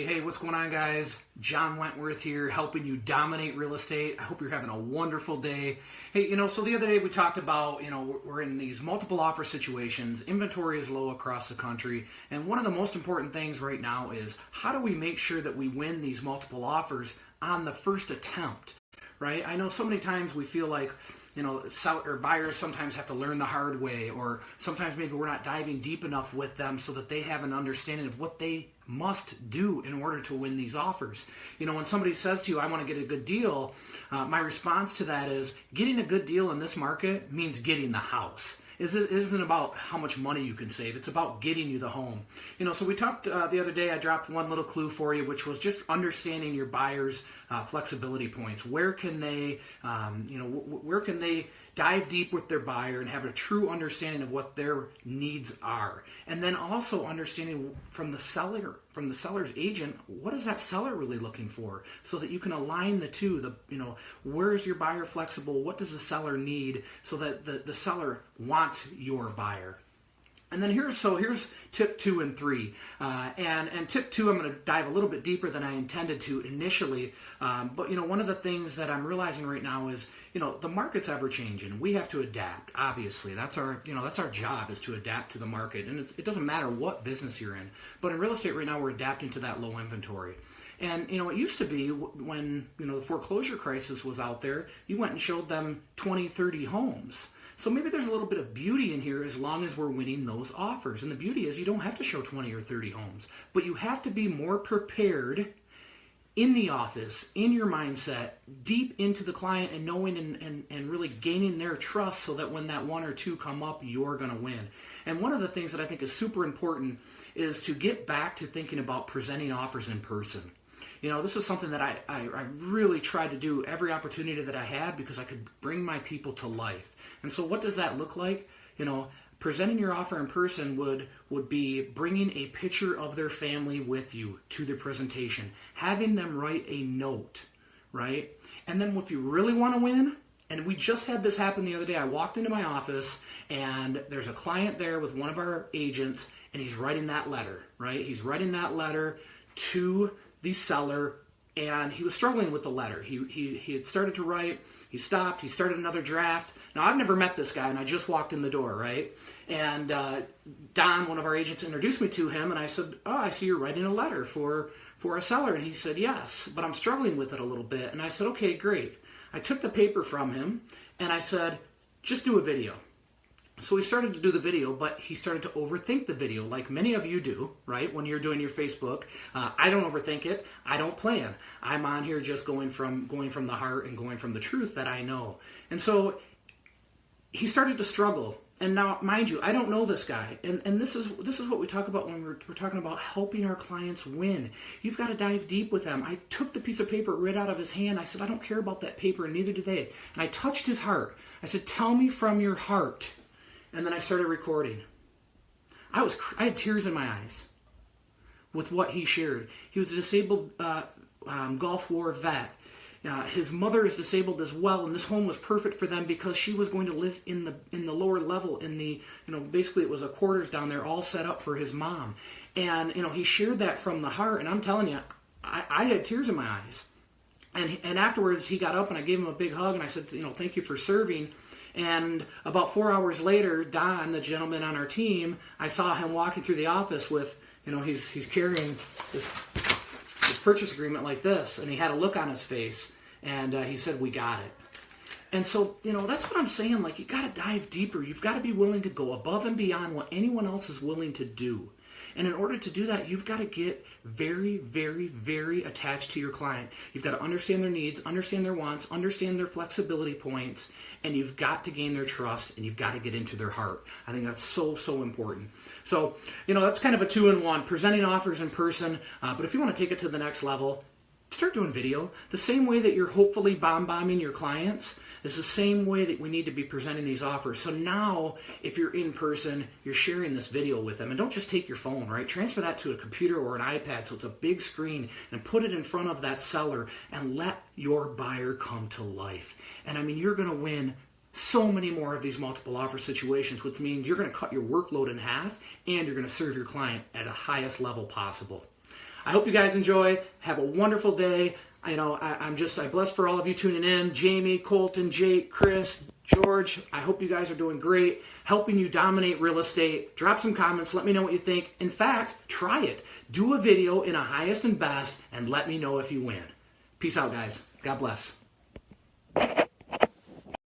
Hey, what's going on, guys? John Wentworth here, helping you dominate real estate. I hope you're having a wonderful day. Hey, so the other day we talked about, we're in these multiple offer situations. Inventory is low across the country. And one of the most important things right now is how do we make sure that we win these multiple offers on the first attempt, right? I know so many times we feel like, buyers sometimes have to learn the hard way, or sometimes maybe we're not diving deep enough with them so that they have an understanding of what they must do in order to win these offers. When somebody says to you, I want to get a good deal, my response to that is getting a good deal in this market means getting the house. It isn't about how much money you can save. It's about getting you the home. So we talked the other day, I dropped one little clue for you, which was just understanding your buyer's flexibility points. Where can they, where can they dive deep with their buyer and have a true understanding of what their needs are? And then also understanding from the seller's agent, what is that seller really looking for, so that you can align the two. Where is your buyer flexible? What does the seller need, so that the seller wants your buyer? And then here's tip 2 and 3. And tip 2, I'm going to dive a little bit deeper than I intended to initially. But one of the things that I'm realizing right now is, the market's ever changing. We have to adapt. Obviously, that's our job, is to adapt to the market. And it doesn't matter what business you're in. But in real estate right now, we're adapting to that low inventory. And, it used to be when, the foreclosure crisis was out there, you went and showed them 20, 30 homes. So maybe there's a little bit of beauty in here as long as we're winning those offers. And the beauty is you don't have to show 20 or 30 homes, but you have to be more prepared in the office, in your mindset, deep into the client, and knowing and really gaining their trust, so that when that one or two come up, you're going to win. And one of the things that I think is super important is to get back to thinking about presenting offers in person. This is something that I really tried to do every opportunity that I had, because I could bring my people to life. And so what does that look like? Presenting your offer in person would be bringing a picture of their family with you to the presentation, having them write a note, right? And then if you really want to win, and we just had this happen the other day, I walked into my office and there's a client there with one of our agents, and he's writing that letter, right? He's writing that letter to the seller, and he was struggling with the letter. He had started to write, he stopped, he started another draft. Now, I've never met this guy, and I just walked in the door, right? And Don, one of our agents, introduced me to him, and I said, oh, I see you're writing a letter for a seller. And he said, yes, but I'm struggling with it a little bit. And I said, okay, great. I took the paper from him, and I said, just do a video. So he started to do the video, but he started to overthink the video, like many of you do, right? When you're doing your Facebook, I don't overthink it. I don't plan. I'm on here just going from the heart and going from the truth that I know. And so he started to struggle. And now, mind you, I don't know this guy. And this is what we talk about when we're talking about helping our clients win. You've got to dive deep with them. I took the piece of paper right out of his hand. I said, I don't care about that paper, and neither do they. And I touched his heart. I said, tell me from your heart. And then I started recording. I had tears in my eyes with what he shared. He was a disabled Gulf War vet. His mother is disabled as well, and this home was perfect for them because she was going to live in the lower level, in the, basically it was a quarters down there, all set up for his mom. And he shared that from the heart, and I'm telling you, I had tears in my eyes. And afterwards, he got up, and I gave him a big hug, and I said, thank you for serving. And about 4 hours later, Don, the gentleman on our team, I saw him walking through the office with, he's carrying this purchase agreement like this, and he had a look on his face, and he said, we got it. And so, that's what I'm saying. Like, you got to dive deeper. You've got to be willing to go above and beyond what anyone else is willing to do. And in order to do that, you've got to get very, very, very attached to your client. You've got to understand their needs, understand their wants, understand their flexibility points, and you've got to gain their trust, and you've got to get into their heart. I think that's so, so important. So, that's kind of a 2-in-1, presenting offers in person. But if you want to take it to the next level, start doing video. The same way that you're hopefully bombing your clients is the same way that we need to be presenting these offers. So now, if you're in person, you're sharing this video with them. And don't just take your phone, right? Transfer that to a computer or an iPad so it's a big screen, and put it in front of that seller and let your buyer come to life. And you're going to win so many more of these multiple offer situations, which means you're going to cut your workload in half, and you're going to serve your client at the highest level possible. I hope you guys enjoy. Have a wonderful day. I bless for all of you tuning in. Jamie, Colton, Jake, Chris, George, I hope you guys are doing great, helping you dominate real estate. Drop some comments. Let me know what you think. In fact, try it. Do a video in a highest and best, and let me know if you win. Peace out, guys. God bless.